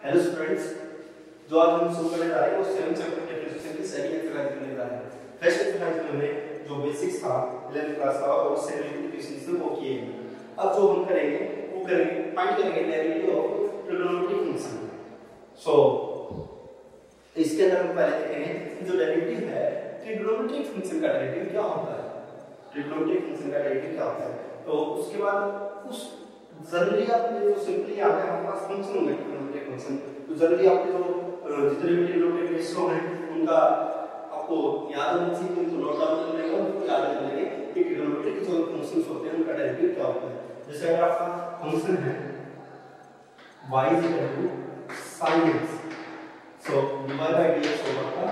Hello students, जो आज हम शुरू करने जा रहे हैं वो 7th चैप्टर डिफरेंशिएशन की सेकंड एक्सरसाइज करने जा रहे हैं। फर्स्ट एक्सरसाइज में हमने जो बेसिक्स था 11th क्लास का और सेकेंड इक्वेशंस से वो किए हैं। अब जो हम करेंगे वो करेंगे फाइंड करेंगे डेरिवेटिव ऑफ ट्रिग्नोमेट्रिक फंक्शन। सो इसके अंदर हम पहले देखेंगे जो डेरिवेटिव है ट्रिग्नोमेट्रिक फंक्शन का डेरिवेटिव क्या होता है। ट्रिग्नोमेट्रिक फंक्शन का डेरिवेटिव क्या होता है, तो उसके बाद उस जनरली आपने जो सिंपली आता है हमारे पास फंक्शन होंगे ट्रिग्नोमेट्रिक फंक्शन, तो जनरली आपके जो जितने भी ट्रिग्नोमेट्रिक रेशियो हैं उनका आपको याद होना चाहिए, तो उनको नोट डाउन कर लेंगे और उनको याद कर लेंगे कि ट्रिग्नोमेट्रिक जो फंक्शंस होते हैं उनका डेरिवेटिव क्या होता है। जैसे अगर आपका फंक्शन है y sin x, so dy by dx होगा आपका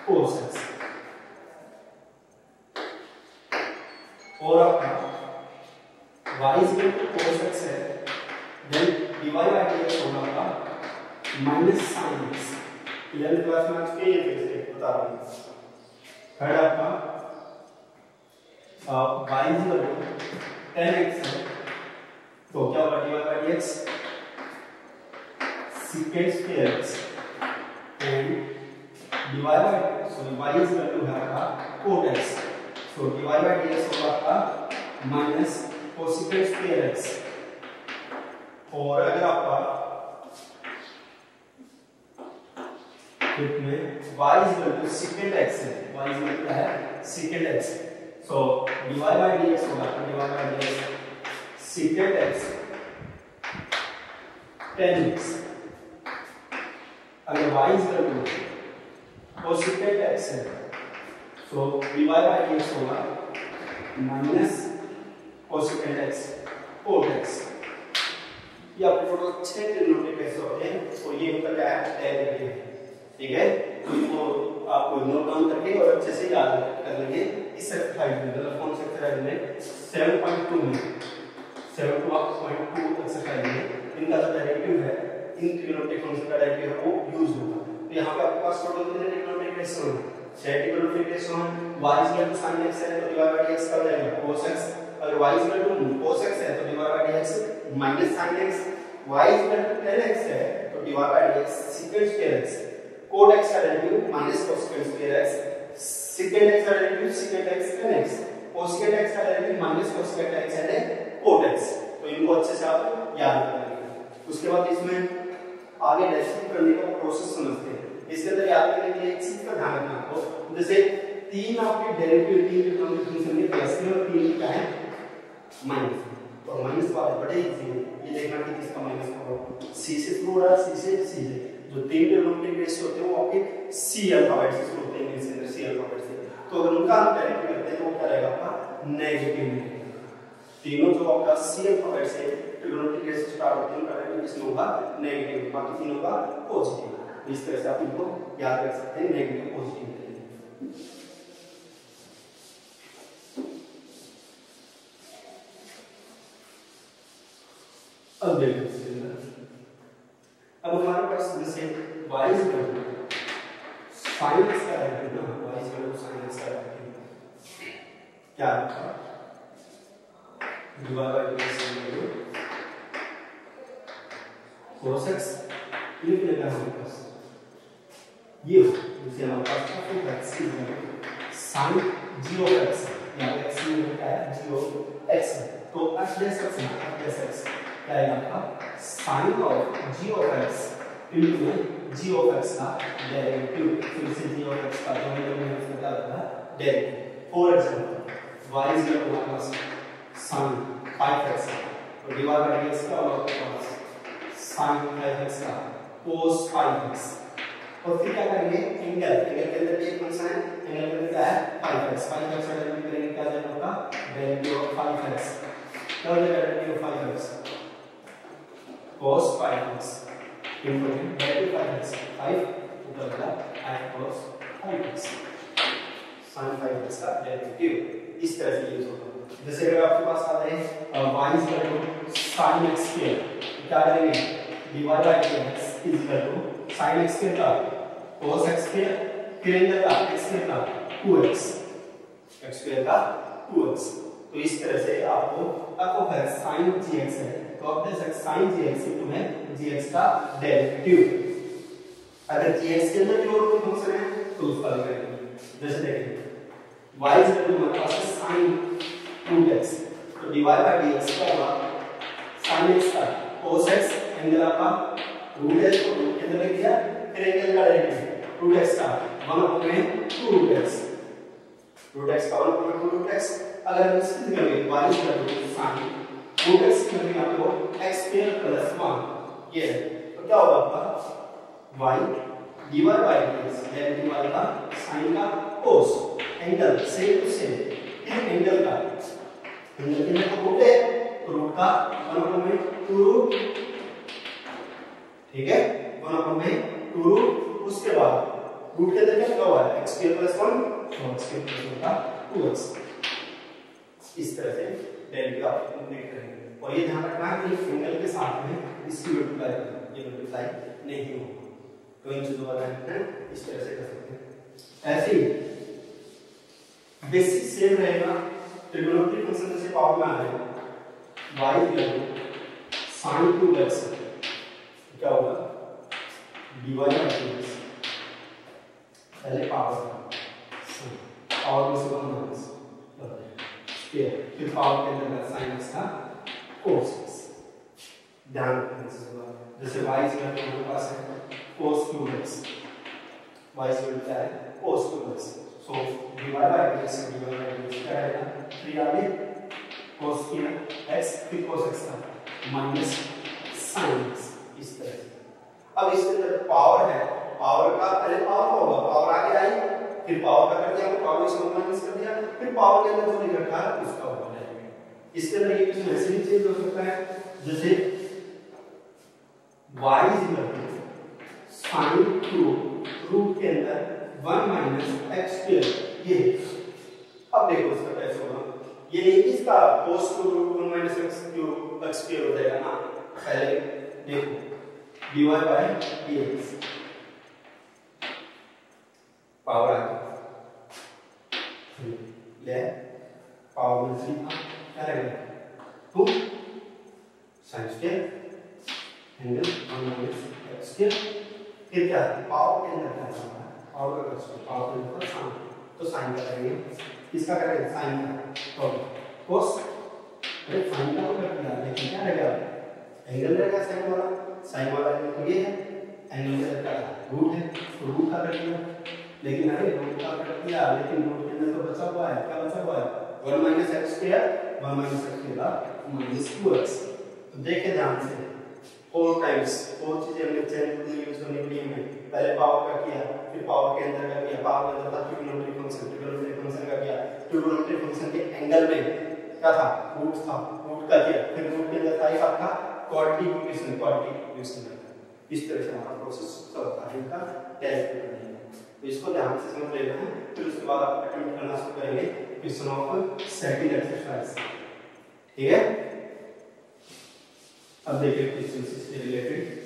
cos x, और आपका y cos x है, देन dy by dx होगा आपका minus sin x। 11th class में आज के ये फिर बता रहा हूँ। थर्ड आपका y 10x है, तो क्या होगा dy by dx secant square x and dy by so y is equal to है आपका cot x, so dy by dx होगा आपका माइनस cosecant square x। और अगर आपका में y is equal to secant x है, y is equal to है secant x, so dy by dx होगा dy by dx secant x 10x। अगर y is equal to cosecant x है, so dy by dx होगा minus cosecant x cot x। ये आपके total 6 trigonometric ratio होते हैं और ये उनका क्या है डेरिवेटिव है, ठीक है। तो इसको आपको नोट डाउन करके और अच्छे से याद कर लेंगे। इस एक्सरसाइज में मतलब कौन सा एक्सरसाइज में 7.2 में 7.2 एक्सरसाइज में इनका जो डेरिवेटिव है इन ट्रिग्नोमेट्रिक फंक्शन का डेरिवेटिव है वो यूज होगा। तो यहाँ पे आपके पास टोटल कितने ट्रिग्नोमेट्रिक रेशियो हैं, 6 ट्रिग्नोमेट्रिक रेशियो हैं। y is equal to sin x है तो dy by dx का हो जाएगा cos x, अगर y is equal to cos x है तो dy by dx minus sin x, y is equal to 10x है तो dy by dx secant square x, cot x का derivative minus cosecant square x, secant x का derivative secant x tan x, cosecant x का derivative minus cosecant x and cot x। तो इनको अच्छे से आप याद कर लेंगे। उसके बाद इसमें आगे डेरिवेटिव करने का प्रोसेस समझते हैं। इसके अंदर याद करने के लिए एक चीज का ध्यान रखना आपको, जैसे तीन आपके डेरिवेटिव तीन ट्रिग्नोमेट्रिक फंक्शन के प्लस में और तीन क्या है माइनस, तो माइनस वाले बड़े इजी है, ये देखना कि किसका माइनस होगा। सी से शुरू हो रहा है, सी से जो तीन ट्रिग्नोमेट्रिक रेशियो होते हैं वो आपके सी अल्फाबेट से शुरू होते हैं, इसके अंदर सी अल्फाबेट से, तो अगर उनका हम डेरिवेटिव करते हैं तो वो क्या रहेगा आपका नेगेटिव में। तीनों जो आपका सी अल्फाबेट से ट्रिग्नोमेट्रिक रेशियो स्टार्ट होते हैं उनका डेरिवेटिव किसमें होगा नेगेटिव, बाकी तीनों का पॉजिटिव। इस तरह से आप इनको याद कर सकते हैं नेगेटिव पॉजिटिव। अब देखिए अब हमारे पास जैसे y is equal to sin x का डेरिवेटिव ना, y is equal to sin x का डेरिवेटिव क्या है dy by dx equal to cos x, ये क्या है हमारे पास ये जैसे हमारे पास f(x) sin g of x, यहाँ x में क्या है g of x है, तो f dash x है, f dash x क्या है आपका sin of g of x into g of x का डेरिवेटिव, फिर से g of x का जो है उसका क्या होता है derivative. For example y is equal to हमारे पास sin 5x है, तो dy by dx का होगा आपके पास sin 5x का cos 5x, और फिर क्या करेंगे एंगल के अंदर भी एक फंक्शन है, एंगल के अंदर क्या है 5x का डेरिवेटिव करेंगे, क्या जाएगा आपका डेरिवेटिव ऑफ 5x, क्या हो जाएगा derivative of 5x cos 5x into derivative 5x 5 ऊपर का 5 cos 5x sin 5x का डेरिवेटिव इस तरह से यूज होगा। जैसे अगर आपके पास आ रहे y is equal to sin x square, क्या करेंगे dy by dx is equal to sin x square का cos x square, फिर एंगल का x square का 2x, x square का 2x, तो इस तरह से आपको f of x sin gx है, तो आप दे सकते sin gx इनटू में gx का डेरिवेटिव। अगर gx के अंदर भी और कोई फंक्शन है तो उसका भी करेंगे। जैसे देखिए y इज इक्वल टू हमारे पास है sin 2x, तो dy बाय dx क्या होगा sin x का cos x, एंगल आपका रूट x को रूट के अंदर रख दिया, फिर एंगल का डेरिवेटिव रूट x का 1 में 2 रूट x, रूट x का 1 में 2 रूट x। अगर हम इसकी करेंगे y is equal to sin root x की करेंगे आपको x स्क्वायर प्लस 1 ये है, तो क्या होगा आपका y dy by dx derivative आएगा sin का cos, angle same to same, फिर एंगल का एंगल के अंदर तो रूट है, तो रूट का 1 में 2 रूट, ठीक है 1 में 2 रूट, उसके बाद रूट के अंदर क्या लिखा हुआ है x स्क्वायर प्लस 1, तो x स्क्वायर प्लस 1 का 2x। इस तरह से डेरिवेटिव आप कंप्लीट करेंगे, और ये ध्यान रखना है कि एंगल के साथ में इसकी मल्टीप्लाई नहीं होगा, तो इन चीजों का ध्यान रखना, इस तरह से कर सकते हैं। ऐसे ही बेसिक सेम रहेगा, ट्रिग्नोमेट्री फंक्शन जैसे पावर में आ रहे हैं y equal to sin 2x, क्या होगा dy बाय dx, पहले पावर में से 1 माइनस स्क्वायर, फिर पावर के अंदर sin x का cos x। ध्यान रखना जैसे y इज इक्वल टू हमारे पास है cos 2x, y is equal to है cos 2x, so dy by dx क्या आएगा 3 आगे cos x फिर cos x का माइनस sin x, इस तरह से। अब इसके अंदर पावर है, पावर का पहले पावर होगा, पावर आगे आई, फिर पावर का कर दिया, पावर से माइनस कर दिया, फिर पावर के अंदर जो लिख रखा है उसका होगा डेरिवेटिव। इसके अंदर ये कुछ ऐसे ही चेंज हो सकता है, जैसे y is equal to sin 2 root के अंदर 1 माइनस x स्क्वायर, ये अब देखो इसका कैसे होगा, ये इसका cos 2 root 1 minus x square हो जाएगा ना, पहले देखो dy बाय dx पावर आ ले पावर में 3 क्या रहेगा 2 sin square angle 1 minus x square, फिर क्या पावर के अंदर क्या होगा पावर का स्क्वायर, पावर के अंदर sin, तो sin का करेंगे, इसका करेंगे sin का, तो cos अरे sin का तो कर दिया, लेकिन क्या रहेगा एंगल रहेगा sin वाला एंगल तो ये है, एंगल के अंदर रूट है तो रूट का कर दिया, लेकिन अरे रूट का कर दिया, लेकिन रूट के अंदर तो बचा हुआ है, क्या बचा हुआ है 1 minus x square, 1 minus x square का माइनस 2x। तो देखिए ध्यान से 4 टाइम्स 4 चीजें हमने चेंज यूज करने के लिए में पहले पावर का किया, फिर पावर के अंदर का किया, पावर के अंदर था ट्रिग्नोमेट्री फंक्शन का किया, ट्रिग्नोमेट्री फंक्शन के एंगल में क्या था रूट था, रूट का किया, फिर रूट के अंदर था एक आपका क्वाड्रिटिक, इस तरह से हमारा प्रोसेस चलता है इनका डेरिवेटिव करने में। तो इसको ध्यान से समझ लेना है, फिर उसके बाद आप अटेम्प्ट करना शुरू करेंगे क्वेश्चन ऑफ सेकंड एक्सरसाइज, ठीक है। अब देखिए क्वेश्चन से रिलेटेड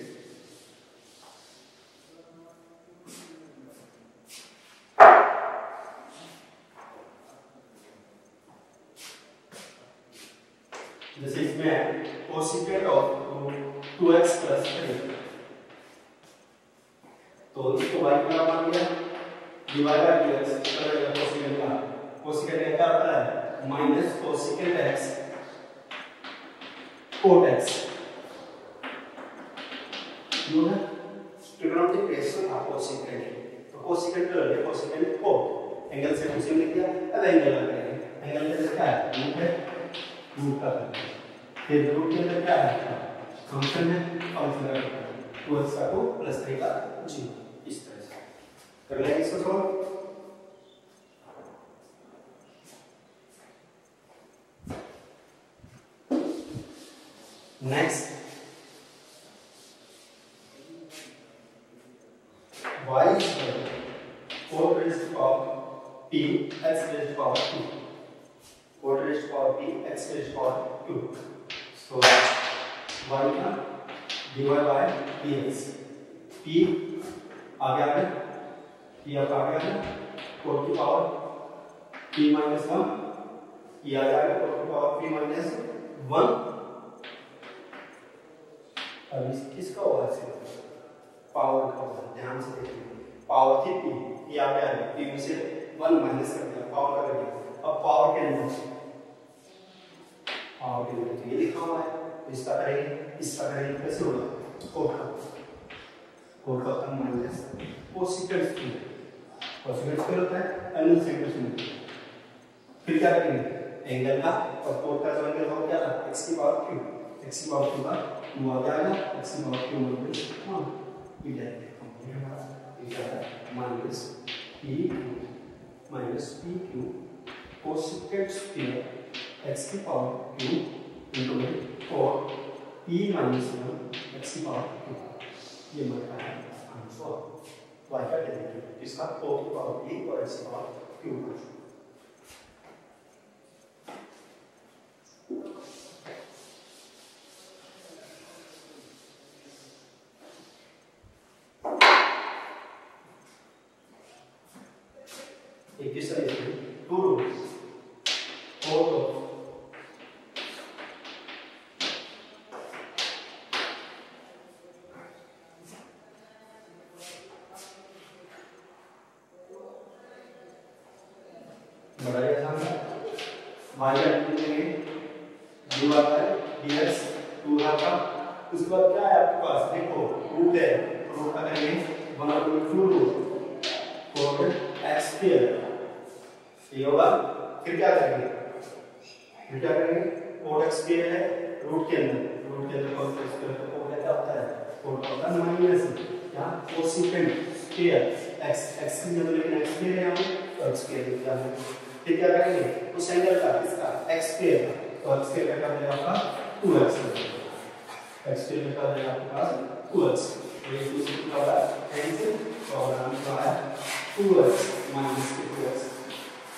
जैसे इसमें कोसेकेंट ऑफ 2x प्लस 3, तो इसको y का मान लिया, dy बाय dx करेगा कोसेकेंट का, कोसेकेंट क्या होता है minus cosecant x cot x, ये है ट्रिग्नोमेट्रिक रेशियो था कोसेकेंट, तो कोसेकेंट ले लिया, कोसेकेंट cot एंगल से उसे लिख दिया, अब एंगल लगाएंगे, एंगल के अंदर क्या है रूट है, रूट का फिर रूट के अंदर क्या है फंक्शन है, फंक्शन का 2x का 2 प्लस 3 का 0, इस तरह से कर लेंगे इसको solve. Next y is 4 raised to power p x raised to power 2, 4 raised to power p x raised to power 2, so y का dy by dx, p आगे आ गया, p अब आ गया 4 की पावर p minus 1, ये आ जाएगा टू पावर p माइनस 1। अब इस किसका होगा से पावर का होगा, ध्यान से देखिए पावर थी p, ये आ गया p में से 1 माइनस कर दिया, पावर कर दिया। अब पावर के अंदर ये लिखा हुआ है, इसका करेंगे कैसे होगा, कोड का माइनस कोसेकेंट स्क्वायर होता है एंगल सेंटर। फिर क्या करेंगे एंगल का, और कोड का जो एंगल होगा क्या था x की पावर q, x की पावर q का 2 आ जाएगा, x की पावर q ये minus pq cosecant square x की पावर q इनटू और p माइनस 1 x की पावर q, ये बनता है आंसर y का डेरिवेटिव इसका 4 की पावर p और x की पावर q। एक किस तरह से 2 रूट्स 4 ऑफ बढ़ाया जाएगा y का लिखेंगे dy dx 2 का। उसके बाद क्या है आपके पास, देखो रूट है, रूट का करेंगे 1/2 रूट 4x स्क्वायर, ये होगा। फिर क्या करेंगे, कोड x स्क्वायर है रूट के अंदर कोड x स्क्वायर तो कोड क्या होता है, कोड होता है माइनस क्या कोसेकेंट स्क्वायर x की जगह लेकिन x स्क्वायर है यहाँ तो x स्क्वायर लिखा है। फिर क्या करेंगे उस एंगल का इसका x स्क्वायर, तो x स्क्वायर का देगा आपका 2x, x स्क्वायर का देगा आपके पास 2x, ये दूसरी क्या होगा hence और आंसर क्या है 2x minus 2x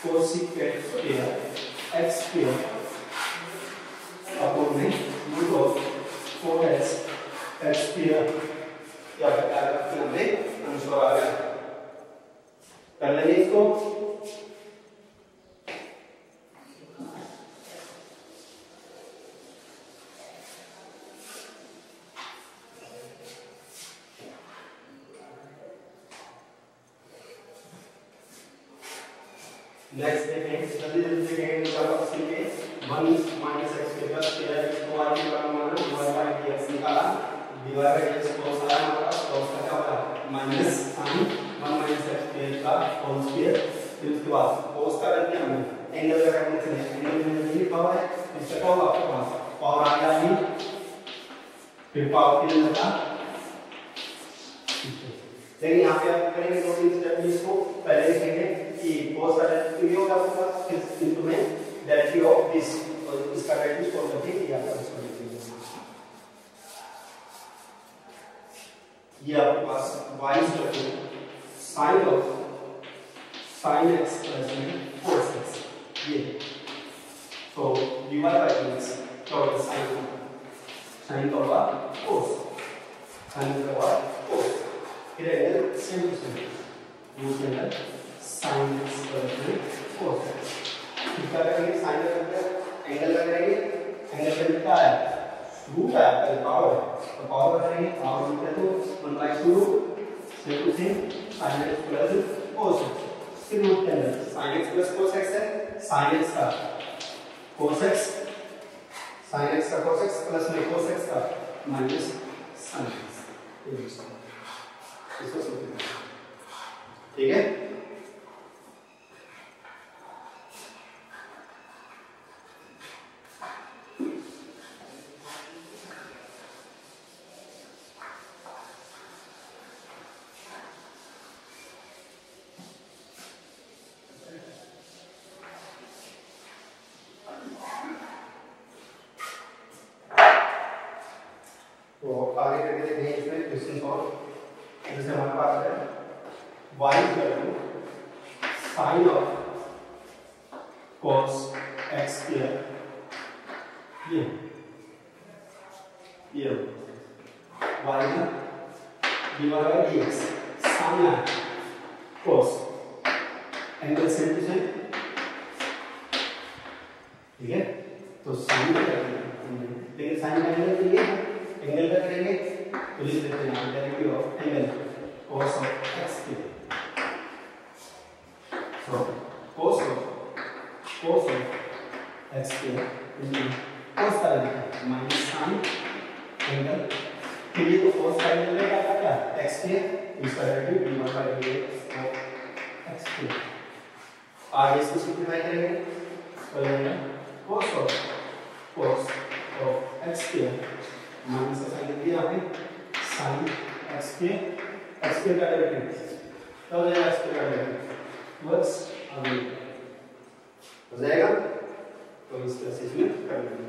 cosecant square x square upon में root of 4x x square, या बता रहा हूं हमें आंसर आ गया। कर लेंगे इसको, नेक्स्ट देखेंगे जल्दी देखेंगे तो आप सीखे 1 माइनस x के प्लस स्क्वायर x को y के बराबर माना dy बाय dx निकाला, dy बाय dx cos आया हमारे पास, cos का क्या होगा minus sin 1 minus x square का होल स्क्वायर। फिर उसके बाद cos का कर दिया हमने, एंगल का करने के लिए एंगल में नहीं लिखा हुआ है, इसका क्या होगा आपके पास पावर आ गया नहीं, फिर पावर के अंदर का, लेकिन यहाँ पे आप करेंगे 2-3 स्टेप इसको पहले लिखेंगे कि cos का डेरिवेटिव ये होगा आपके पास, फिर इनटू में डेरिवेटिव ऑफ दिस, और इसका डेरिवेटिव सॉल्व करके ये आपका इसको लिखेंगे। ये आपके पास y sin of sin x plus में cos x, ये तो dy बाय dx क्या होगा sin का होगा cos, sin का होगा cos, फिर angle same to same root के अंदर sin x प्लस में cos x। फिर क्या करेंगे sin का एंगल लगाएंगे, एंगल का क्या है रूट है आपका पावर है, तो पावर करेंगे पावर रूट है तो 1/2 same to same sin x plus cos x। फिर रूट के अंदर sin x plus cos x है, sin x का cos x, sin x का cos x प्लस में cos x का माइनस sin x, इसको समझिए ठीक है। तो आगे करके देखेंगे इसमें क्वेश्चन सॉल्व, जैसे हमारे पास है y sin of cos x square, ये y का dy बाय dx sin है cos, angle same to same ठीक है। तो साइन का करेंगे, लेकिन साइन का एंगल के लिए एंगल का करेंगे तो लिख देते हैं यहाँ derivative of angle cos of x के। सो cos ऑफ x के इनटू cos का डेरिवेटिव माइनस साइन एंगल के लिए तो cos का एंगल रहेगा क्या x के, इसका डेरिवेटिव d1/dx ऑफ x के। आगे इसको सिंपलीफाई करेंगे तो ये cos ऑफ x के माइनस का साइन दिया है sin x के का डेरिवेटिव तो हो जाएगा x के का डेरिवेटिव बस आगे हो जाएगा। तो इस तरह से इसमें कर लेंगे।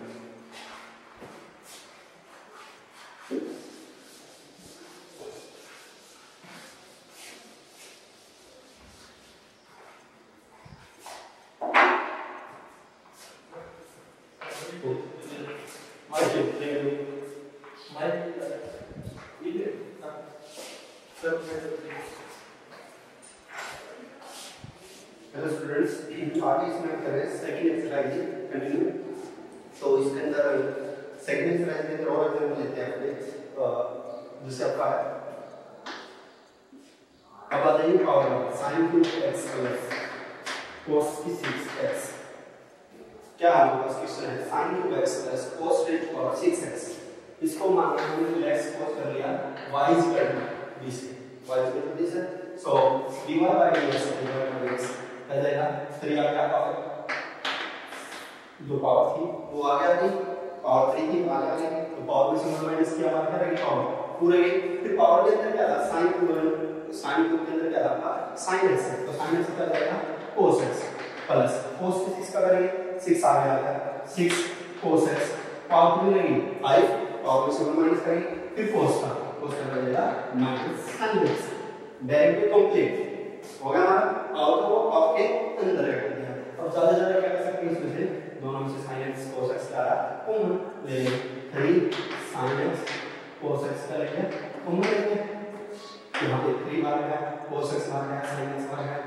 हेलो स्टूडेंट्स, आगे इसमें करें सेकंड एक्सरसाइज कंटिन्यू। तो इसके अंदर सेकंड एक्सरसाइज के अंदर और एग्जांपल लेते हैं अपने जिससे आपका अब आ जाइए power sin 2x plus cos 6x। क्या हमारे पास क्वेश्चन है sin 2x plus cos 6x। इसको मानना हमने x cos कर लिया y b से y से। सो dy/dx आ जाएगा 3 आ गया पावर, जो पावर थी वो आ गया, थी पावर 3 थी आ गया, तो पावर में सिंबल माइनस किया हमारा है पावर पूरे गई। फिर पावर के अंदर क्या था sin 2 के अंदर क्या था sin x, तो sin x क्या जाएगा cos x प्लस cos 6 का करेंगे 6 आ गया 6 cos x पावर में रहेगी 5 पावर में सिंबल माइनस करेंगे, फिर cos का हो जाएगा minus sin x। Derivative complete हो गया हमारा, और तो वो आपके अंदर रख दिया। अब ज्यादा ज्यादा क्या कर सकते हैं इसमें से दोनों में से sin x cos x का कॉमन ले लेंगे, 3 sin x cos x का लेंगे कॉमन लेंगे। यहाँ पे 3 बार गया cos x बार गया sin x बार गया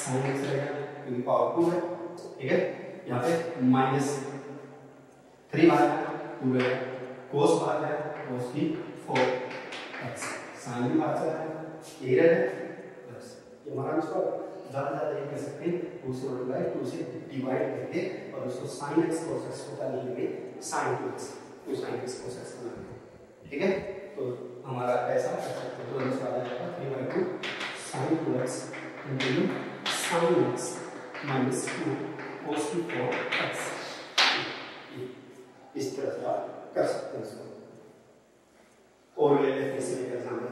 sin x रहेगा क्योंकि पावर 2 है, ठीक है। यहाँ पे माइनस 3 बार गया 2 गया cos बार गया cos की 4x sin भी बार चला है यही रहेगा प्लस ये हमारा इसको ज्यादा ज्यादा ये कर सकते हैं 2 से मल्टीप्लाई 2 से डिवाइड करके और उसको sin x cos x को कर लेंगे sin 2x तो sin x cos x बना लेंगे, ठीक है। तो हमारा ऐसा कर सकते हैं तो इसका आ जाएगा 3/2 sin 2x into sin x minus 2 cos 4x। इस तरह से आप कर सकते हैं इसको और ले लेते हैं इसी के एग्जांपल।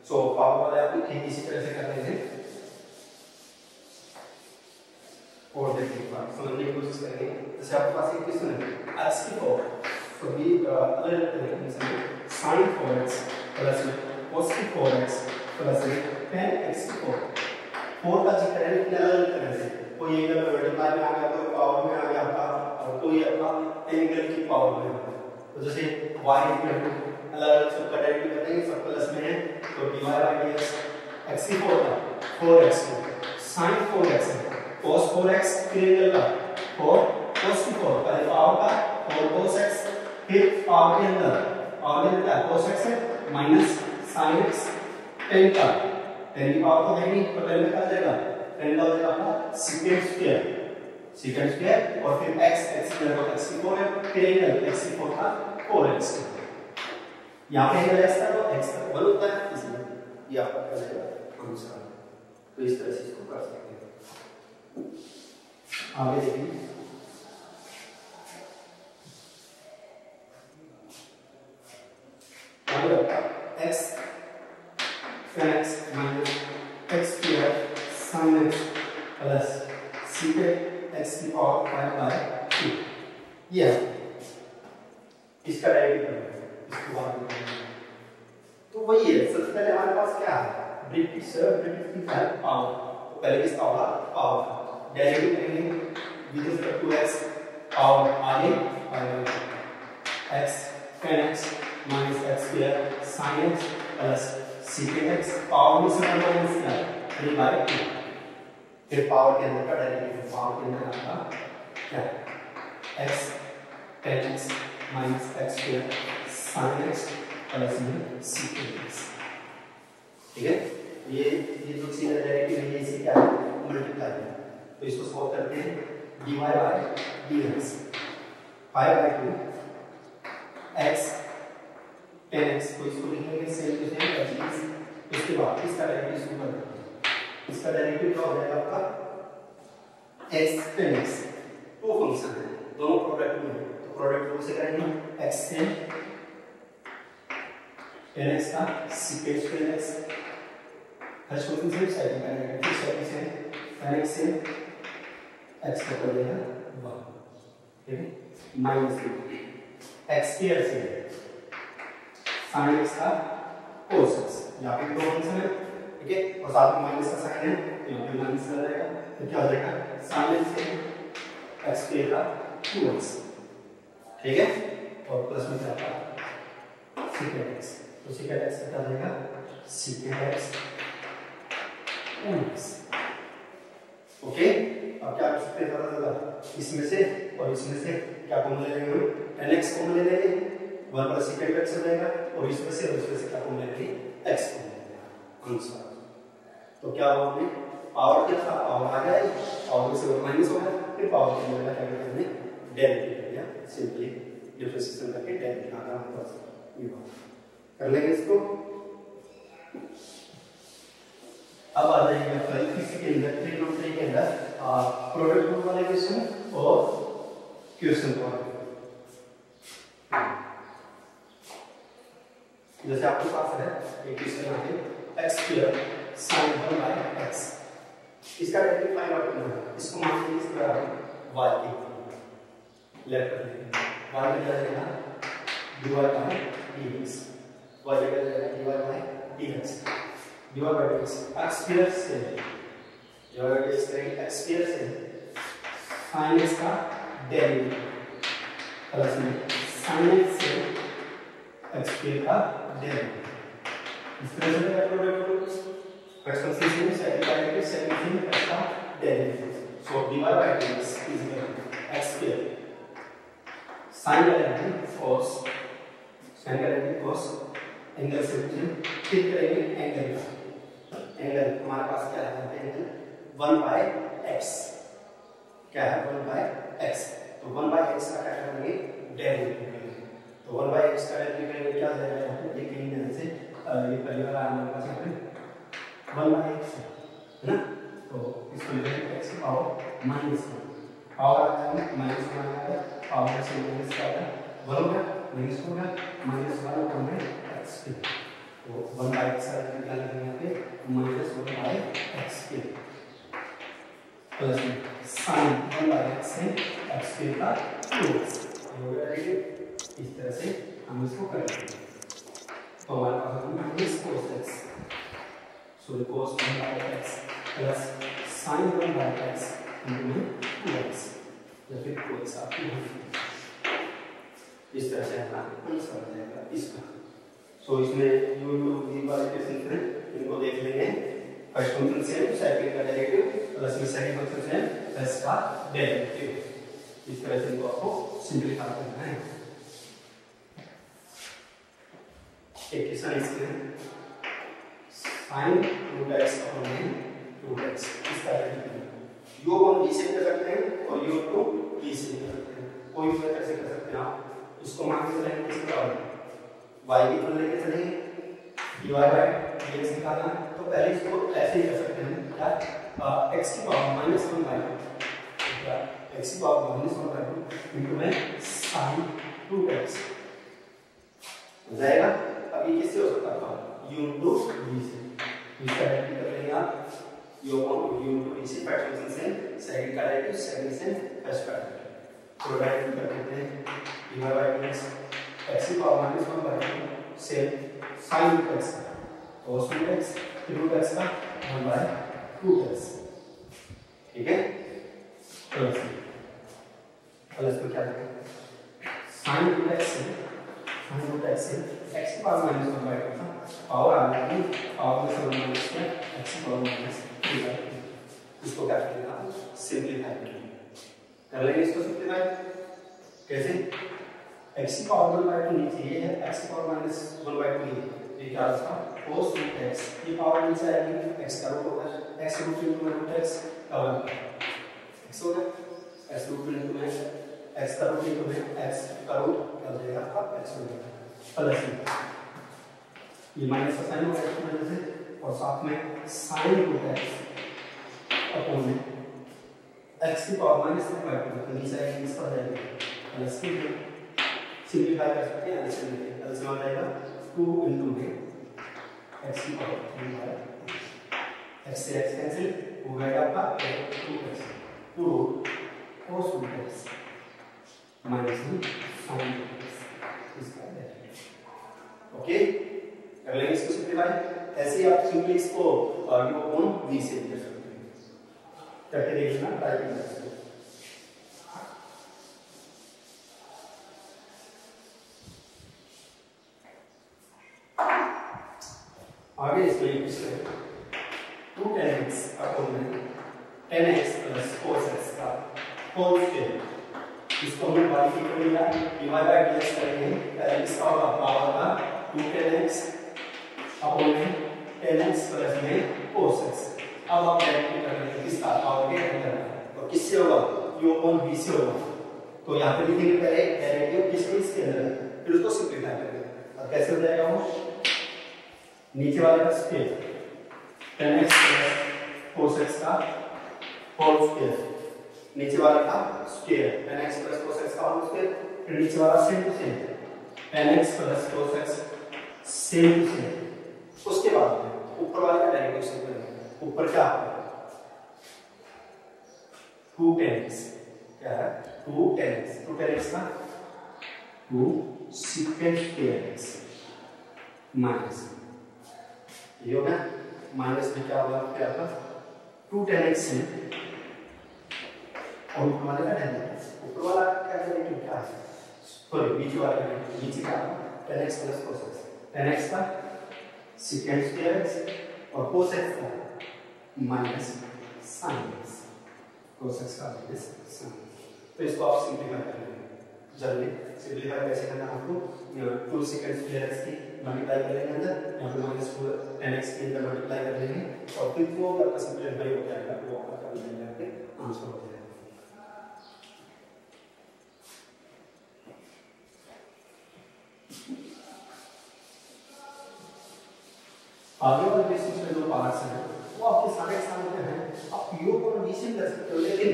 सो पावर वाले आप ठीक इसी तरह से कर रहे हैं और देखिए समझने की कोशिश करेंगे। जैसे आपके पास एक क्वेश्चन है x की पावर, तो भी अलग अलग तरीके से sin 4x प्लस में cos 4x प्लस में tan x की पावर 4 का जिक्र है लेकिन अलग अलग तरह से, कोई एंगल मल्टीप्लाई में आ गया, कोई पावर में आ गया आपका, और कोई आपका एंगल की पावर में आ गया। तो जैसे y अलग अलग सबका डेरिवेटिव करेंगे, सब प्लस में है तो dy/dx x की 4 का 4x sin 4x cos 4x फिर एंगल का 4 cos की 4 पहले पावर का 4 cos x फिर पावर के अंदर क्या cos x है माइनस sin x 10 का 10 की पावर तो है नहीं तो 10 में क्या जाएगा 10 का हो जाएगा आपका secant square और फिर x x की 4 है फिर एंगल x की 4 का 4x। यहाँ पे एंगल x का तो x का 1 होता है इसलिए ये आपका क्या जाएगा आंसर। तो इस तरह से इसको कर सकते हैं। आगे देखिए x tan x minus x square sin x plus secant x की पावर 5/2 ये इसका डेरिवेटिव इसके बाद तो वही है। सबसे पहले हमारे पास क्या है ब्रिटिश की पावर, तो पहले किसका होगा पावर डेरिवेटिव लेंगे with respect to x power आगे x tan x minus x square sin x plus secant x power में से माइनस क्या 3/2 फिर पावर के अंदर का डेरिवेटिव पावर के अंदर आपका क्या x ten x minus x square sine x plus में सीकेंड एक्स। ठीक है, ये जो सीधा डेरिवेटिव है इसे क्या है मल्टीप्लाई है, तो इसको सॉल्व करते हैं dy by dx 5/2 x 10x को इसको लिखेंगे same to same as it is. उसके बाद इसका डेरिवेटिव शुरू कर देते हैं। इसका डेरिवेटिव क्या हो जाएगा आपका x 10x, टू फंक्शन है दोनों प्रोडक्ट में, तो प्रोडक्ट को से करेंगे x 10x का secant square x first function से साइड में करेंगे, फिर साइड से tan x से x को कर देगा 1, ठीक है, माइनस x स्क्वायर से sin x का cos x, यहाँ पे दो फंक्शन है, ठीक है, और साथ में माइनस का साइन है, यहाँ पे माइनस आ जाएगा, तो क्या हो जाएगा sin x से x स्क्वायर का 2x, ठीक है, और प्लस में क्या आता secant x, तो secant x क्या देगा secant x ओके। अब क्या कर सकते हैं पता चला, इसमें से और इसमें से क्या कॉमन ले लेंगे हम, tan x कॉमन ले लेंगे 1 प्लस secant x हो जाएगा, और इसमें से और इसमें से क्या कॉमन ले लेंगे x कॉमन ले लेंगे आंसर। तो क्या हुआ हमने पावर क्या था, पावर आ गया, पावर में से माइनस हो गया, फिर पावर के लिए क्या करते हैं डेरिवेटिव कर दिया, सिंपली डिफरेंशिएशन करके डेरिवेटिव आ गया बस, ये बात कर लेंगे इसको। अब आ जाएगा फिर किसी के अंदर ट्रिग्नोमेट्री के अंदर प्रोडक्ट रूल वाले क्वेश्चन और क्वेश्चन वाले। जैसे आपके पास है एक क्वेश्चन यहाँ पे x square sin 1 by x, इसका डेरिवेटिव फाइंड आउट करना है, इसको मान लीजिए इस बराबर y के लेफ्ट कर लेंगे, y में क्या जाएगा dy बाय dx, y में क्या जाएगा dy by dx, dy by dx x square से dy बाय dx करेंगे x स्क्वायर से sin x का डेरिवेटिव प्लस में sin x से x स्क्वायर का डेरिवेटिव, इस तरह से क्या प्रोडक्ट रूल फर्स्ट फंक्शन से second derivative second function x का derivative, so dy by dx is equal to x square sin का डेरिवेटिव cos, sin का डेरिवेटिव cos एंगल से फिर करेंगे एंगल का, एंगल हमारे पास क्या है एंगल 1 बाय x, क्या है 1 बाय x, तो 1 बाय x का क्या करेंगे डेरिवेटिव करेंगे, तो 1 बाय x का डेरिवेटिव करेंगे क्या आ जाएगा यहाँ पे एक इन से ये पहली बार हमारे पास यहाँ पे 1 बाय x है ना, तो इसको लिखेंगे x की पावर माइनस 1, पावर आ जाएगा माइनस 1 आ जाएगा, पावर से माइनस का आएगा 1 होगा माइनस होगा माइनस 1 अपॉन में x क्यूब, तो 1 बाय x का क्या लिखेंगे यहाँ पे minus 1 by x cube plus में sin 1 बाय x से x क्यूब का 2x, हो गया ठीक, इस तरह से हम इसको करेंगे, तो हमारे पास minus cos x, so cos 1 by x plus sin 1 by x into 2x, या फिर 2x आपकी होगी, इस तरह से हमारा आंसर आ जाएगा इसका। सो इसमें जो ये वाले क्वेश्चन हैं इनको देख लेंगे, फर्स्ट फंक्शन से सेकंड का डेरिवेटिव प्लस में सेकंड फंक्शन से प्लस का डेरिवेटिव, इस तरह से इनको आपको सिंपलीफाई करना है। एक क्वेश्चन इसमें sin √x अपॉन √x, इसका डेरिवेटिव योग हम b से कर सकते हैं और योग को b से कर सकते हैं, कोई भी कैसे कर सकते हैं आप, इसको मान के चलेंगे किस प्रकार y की फल लेके चलेंगे dy बाय dx निकालना है, तो पहले इसको ऐसे ही कर सकते हैं क्या x की पावर माइनस 1 बाय 2, x की पावर माइनस 1 बाय 2 इनटू में sin 2x हो जाएगा। अब ये किससे हो सकता था u इनटू v से, इसका डेरिवेटिव कर लेंगे आप u इनटू v से, फर्स्ट फंक्शन से सेकंड का डेरिवेटिव सेकंड से फर्स्ट का डेरिवेटिव, तो डेरिवेटिव कर देते हैं dy बाय dx x की पावर माइनस 1 बाय 2 से sin 2x cos 2x फिर 2x का 1 बाय 2x, ठीक है, प्लस को क्या देंगे sin 2x से x की पावर माइनस 1 बाय 2 था, पावर आ गई पावर में से 1 माइनस किया x की पावर माइनस 2 बाय 2, इसको क्या करेंगे आप सिंपलीफाई कर लेंगे इसको सिंपलीफाई, कैसे x की पावर 1/2 नीचे ये है, x की पावर -1/2 ये क्या था cos रूट x, ये पावर नीचे आएगी, x का रूट होगा, x root into root x का 1 x हो गया, x रूट इनटू में x का रूट इनटू में x का रूट क्या हो जाएगा आपका x हो जाएगा प्लस ये माइनस का साइन होगा इसकी वजह से, और साथ में साइन रूट x अपॉन में x की पावर -1/2 तो नीचे आएगी, इस पर जाएगी प्लस की सिंपलीफाई कर सकते हैं, ऐसे लिखेंगे प्लस में आ जाएगा 2 इनटू में x की पावर 3/2 x से x कैंसिल हो गया आपका 2x 2 cos रूट x माइनस sin रूट x इसका डायरेक्ट। ओके कर लेंगे इसको सिंपलीफाई। ऐसे ही आप सिंपली इसको u अपॉन v से लिख सकते हैं, करके देखना, ट्राई कर सकते हैं। आगे इसमें कुछ 2 tan x अपॉन में tan x plus cos x का होल स्क्वायर, इसको हमने y की कर लिया, dy बाय dx करेंगे, पहले इसका होगा पावर का 2 tan x अपॉन में tan x प्लस में cos x। अब आप डायरेक्टली कर लेंगे किसका पावर के अंदर, और किससे होगा u अपॉन v से होगा, तो यहाँ पे लिखेंगे पहले डेरिवेटिव किसके इसके अंदर, फिर उसको सिंपलीफाई करेंगे। अब कैसे हो जाएगा वो, नीचे वाले का square tan x plus cos x का होल स्क्वायर, नीचे वाले का square tan x plus cos x का होल स्क्वायर, फिर नीचे वाला same to same tan x plus cos x same to same. उसके बाद में ऊपर वाले का डेरिवेटिव से करेंगे, ऊपर क्या है 2 tan x, क्या है 2 tan x का 2 secant square x माइनस ये होगा माइनस में क्या होगा क्या होगा 2 tan x है, और ऊपर वाले का डेरिवेटिव, ऊपर वाला क्या डेरिवेटिव क्या है, सॉरी नीचे वाला का डेरिवेटिव, नीचे का tan x plus cos x, tan x का secant square x और cos x का minus sin x, cos x का माइनस sin। तो इसको आप सिंपलीफाई कर लेंगे, जल्दी सिंपलीफाई कैसे करना है आपको, 2 secant square x की मल्टीप्लाई कर लेंगे अंदर, यहाँ पे -4 tan x के अंदर मल्टीप्लाई कर लेंगे, और फिर वो आपका सिंपलीफाई हो जाएगा, वो आपका मिल जाएगा, आपके आंसर हो जाएगा। आगे वाले बेसिस में जो पार्ट्स हैं वो आपके सारे सामने हैं, आप u को डिसीजन कर सकते हो, लेकिन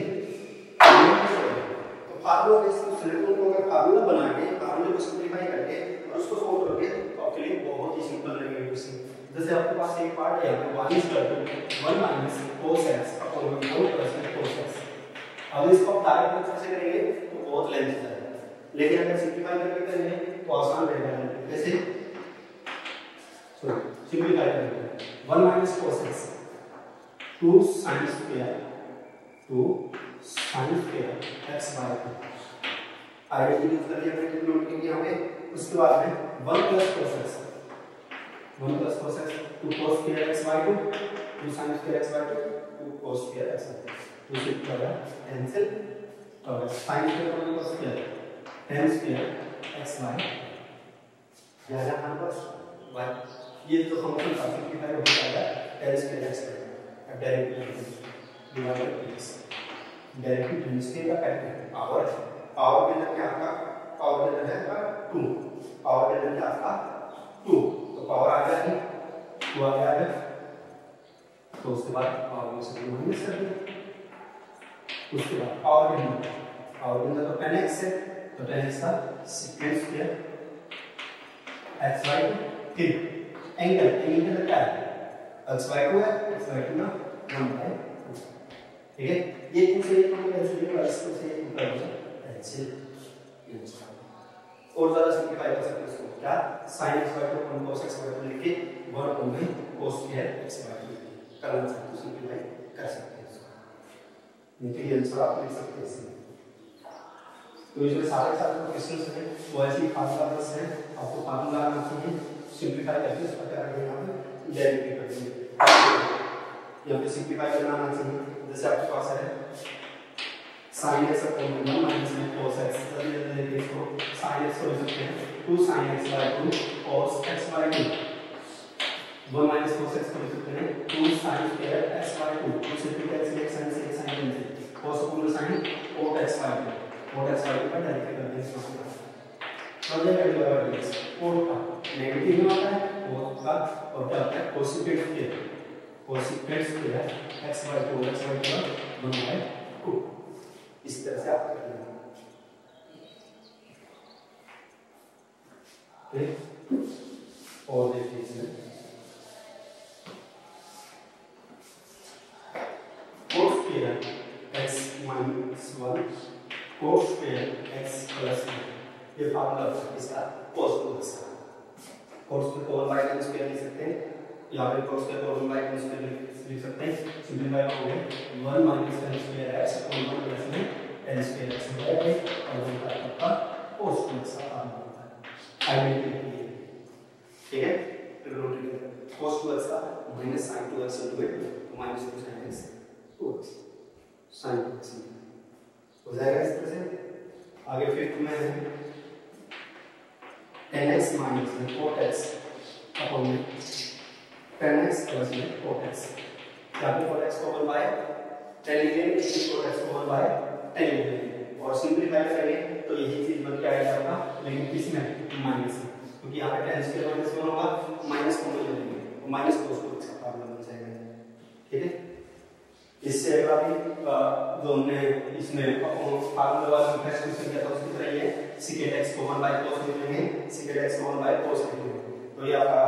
तो फार्मूला बेसिस सिलेक्ट को अगर फार्मूला बना के फार्मूले को सिंपलीफाई करके और उसको सॉल्व करके तो आपके लिए बहुत ही सिंपल रहेगा क्वेश्चन। जैसे आपके पास एक पार्ट है यहाँ पे 1 minus cos x upon 1 plus cos x, अब इसको आप डायरेक्ट मेथड से करेंगे तो बहुत लेंथ जाएगा, लेकिन अगर सिंपलीफाई करके करेंगे तो आसान रहेगा। कैसे सिंपलीफाई करेंगे 1 minus cos x 2 sin square x by 2 identity use कर लिया मैंने ट्रिग्नोमेट्री यहाँ पे। उसके बाद में 1 plus cos x 2 cos square x by 2 2 sin square x by 2 2 cos square x by 2 इसे क्या कैंसिल और sin square cos square tan square x by यह है हमारे पास y, ये तो फंक्शन का सिंपलीफाई हो जाएगा tan square x by directly divide by x directly tan square का फैक्टर पावर के अंदर क्या आपका पावर के अंदर है आपका 2, पावर के अंदर क्या आपका 2, तो पावर आ गया है 2 आ गया है, तो उसके बाद पावर में से माइनस कर दिया, उसके बाद पावर के अंदर तो tan x है, तो tan x का secant स्क्वायर x बाय 2 फिर एंगल क्या है x बाय 2 है, x बाय 2 ना 1 बाय 2, ठीक है। ये दूसरे एक को कैंसिल कर इसको से ऊपर हो कैंसिल, और ज्यादा सिंपलीफाई कर सकते हैं इसको क्या sin x by 2 1 cos x by 2 लिख के 1 को में cos स्क्वायर x बाय 2 करना चाहते हो सिंपलीफाई कर सकते हैं इसको, नहीं तो ये आंसर आप लिख सकते हैं इसमें। तो इसमें सारे जो क्वेश्चंस हैं वो ऐसे ही फार्मूला बेस है, आपको फार्मूला आना चाहिए, सिंपलीफाई करके इसका क्या करेंगे यहाँ पे डेरिवेटिव करेंगे, यहाँ पे सिंपलीफाई करना आना चाहिए। जैसे आपके पास है sin x अपॉन 1 माइनस में cos x जल्दी इसको sin x को लिख सकते हैं 2 sin x by 2 cos x by 2 1 minus cos x को लिख सकते हैं 2 sin square x by 2 2 से 2 x एक sin से एक sin से cos पूर्ण sin cot x by 2 cot x by 2 का डायरेक्ट कर देंगे इसको समझ गए डिवाइड बाय cot का नेगेटिव में आता है cot का और क्या होता है cosecant square x by 2 1 by 2 इस तरह से आप करेंगे और देखिए इसमें cos square x minus 1 cos square x plus 1 ये फार्मूला इसका cos स्क्वायर को 1 by n स्क्वायर लिख सकते हैं यहाँ पे cos स्क्वायर को 1 by n स्क्वायर लिख सकते हैं सिंपलीफाई करोगे 1 minus n square x और 1 plus में n square x हो जाएगा और उनका आपका cos स्क्वायर का फार्मूला होता है आइडेंटिटी ठीक है फिर रोटेट cos 2x का minus sin 2x into it तो minus 2 sin x 2x sin 2x हो जाएगा इस तरह से आगे फिफ्थ में है tan x minus cot x upon में tan x प्लस में cot x यहाँ पे cot x को 1 by tan लिखेंगे इसी cot x को 1 by tan लिखेंगे और सिंपलीफाई करेंगे तो यही चीज बन के आएगा आपका लेकिन किसमें माइनस में क्योंकि यहाँ पे tan स्क्वायर माइनस 1 होगा माइनस को ले लेंगे तो माइनस cos 2x का फार्मूला बन जाएगा ठीक है इससे अगर अभी जो हमने इसमें फार्मूला वाला फर्स्ट क्वेश्चन किया था उसकी तरह ही है secant x को 1 by cos लिख लेंगे secant x को 1 by cos लिख लेंगे तो ये आपका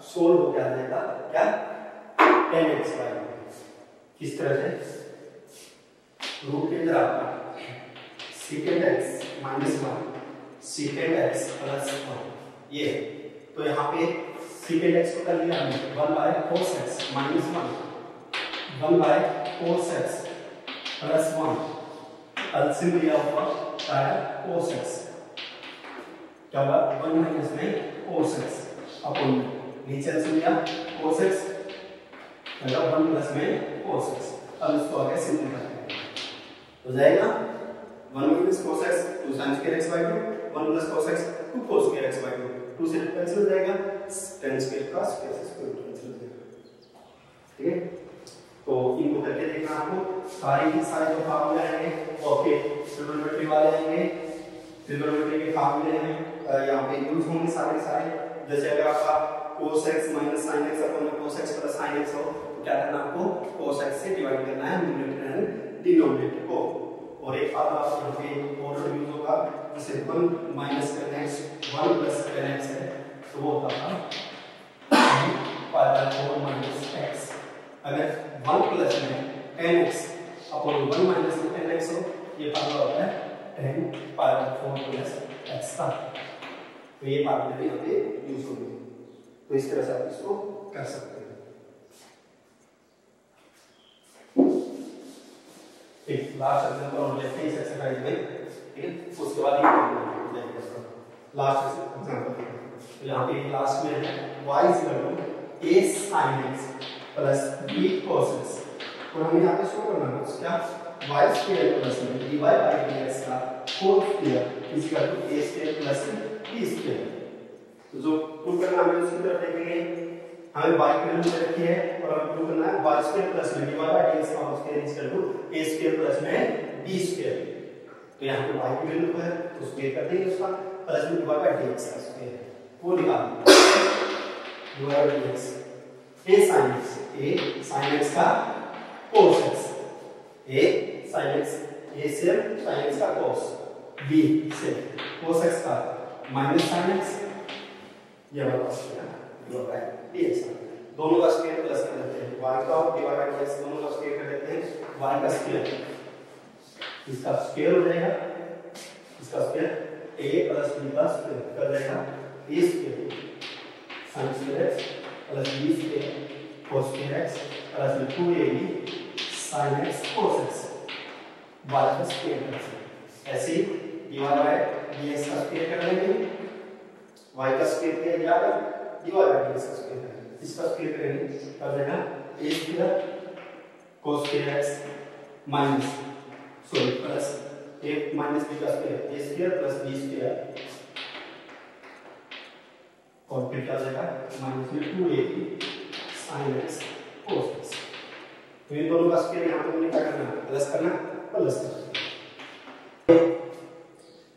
सोल्व हो जाएगा क्या tan x by किस तरह से रूट के अंदर आपका secant x minus 1 secant x plus 1 ये तो यहाँ पे secant x को कर लिया हमने 1 by cos x minus 1 1 by cos x plus 1 LCM लिया हुआ है cos x क्या होगा 1 माइनस में cos x अपॉन नीचे एलसीएम लिया cos x मतलब 1 प्लस में cos x अब इसको आगे सिंपलीफाई करेंगे हो जाएगा 1 minus cos x 2 sin square x by 2 1 plus cos x 2 cos square x by 2 2 से कैंसिल हो जाएगा tan square का square से square कैंसिल हो जाएगा ठीक है तो इनको करके देखना आपको सारे के सारे जो फार्मूले हैं ओके ट्रिग्नोमेट्री वाले हैं ट्रिग्नोमेट्री के फार्मूले हैं यहाँ पे यूज होंगे सारे सारे जैसे अगर आपका cos x minus sin x upon cos x plus sin x हो तो क्या करना आपको cos x से डिवाइड करना है न्यूमरेटर एंड डिनोमिनेटर को और एक फार्मूला यहाँ पे और यूज होगा जैसे 1 minus tan x 1 plus tan x है तो वो होता है पाई बाय 4 minus x अगर 1 प्लस में tan x अपॉन 1 माइनस में tan x हो ये फार्मूला होता है tan pi by 4 plus x का तो ये फार्मूला भी यहाँ पे यूज होंगे तो इस तरह से आप इसको कर सकते हैं ठीक लास्ट एग्जांपल और लेते हैं इस एक्सरसाइज में ठीक है उसके बाद ये लास्ट एग्जांपल तो यहाँ पे लास्ट में है y a sin x plus b cos x और हमें यहाँ पे शो करना है क्या y स्क्वायर प्लस में dy by dx का whole square equal to a square plus b square तो जो प्रूव करना है उसकी तरफ देखेंगे हमें y की वैल्यू दे रखी है और हमें प्रूव करना है y स्क्वायर प्लस में dy by dx का whole square equal to a square plus में b स्क्वायर तो यहाँ पे y की वैल्यू है तो स्क्वायर कर देंगे उसका प्लस में dy by dx का स्क्वायर वो निकाल dy by dx a sin x का cos x a sin x a से sin x का cos b से cos x का minus sin x ये वाला स्क्वायर होगा dx दोनों का स्क्वायर प्लस कर देते हैं y का dy by dx दोनों का स्क्वायर कर देते हैं y का स्क्वायर इसका स्क्वायर हो जाएगा इसका स्क्वायर a प्लस b का स्क्वायर कर देगा a square sin square x plus b square cos square x plus 2ab sin x cos x y का स्क्वायर करेंगे ऐसे ही dy by dx का स्क्वायर कर लेंगे y का स्क्वायर किया गया dy by dx का स्क्वायर करेंगे इसका स्क्वायर करेंगे कर देगा a square cos square x minus sorry plus a minus b का square a square plus b square और फिर क्या जाएगा माइनस में 2ab sin x cos x। तो इन दोनों का स्क्वायर यहाँ पे हमने क्या करना प्लस करना।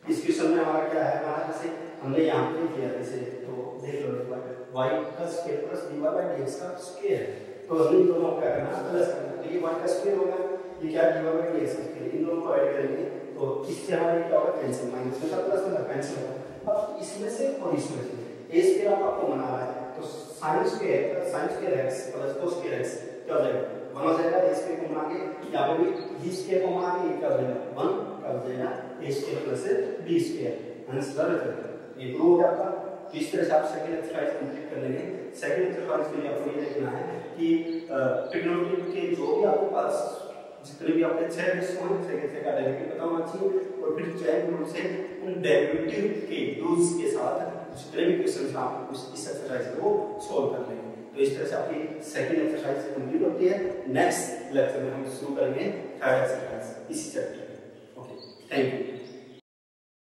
इस क्वेश्चन में हमारा क्या है हमारा जैसे हमने यहाँ पे किया जैसे तो देख लो एक बार y का square plus dy by dx का स्क्वायर तो हमने इन दोनों को क्या करना प्लस करना। तो ये y का स्क्वायर होगा ये क्या dy बाय dx का स्क्वायर इन दोनों को ऐड करेंगे तो इससे हमारा क्या होगा कैंसिल माइनस में प्लस में कैंसिल होगा। अब इसमें से और इसमें से a स्क्वायर आपको बना रहा है तो sin square x plus cos square x क्या हो जाएगा 1 हो जाएगा। a स्क्वायर को बना के यहाँ पे भी b स्क्वायर को बना के क्या हो जाएगा 1 क्या हो जाएगा a square plus b square answer ये प्रूव हो गया आपका। तो इस तरह से आप सेकंड एक्सरसाइज कंप्लीट कर लेंगे। सेकंड एक्सरसाइज के लिए आपको ये देखना है कि ट्रिग्नोमेट्री के जो भी आपके पास जितने भी आपके 6 रेशियो हैं से का डेरिवेटिव पता होना चाहिए और फिर चेक रूल से उन डेरिवेटिव के यूज के साथ जितने भी क्वेश्चंस आप इस एक्सरसाइज को सॉल्व कर लेंगे। तो इस तरह से आपकी सेकंड एक्सरसाइज कंप्लीट होती है। नेक्स्ट लेक्चर में हम शुरू करेंगे थर्ड एक्सरसाइज इसी चैप्टर में। Okay thank you.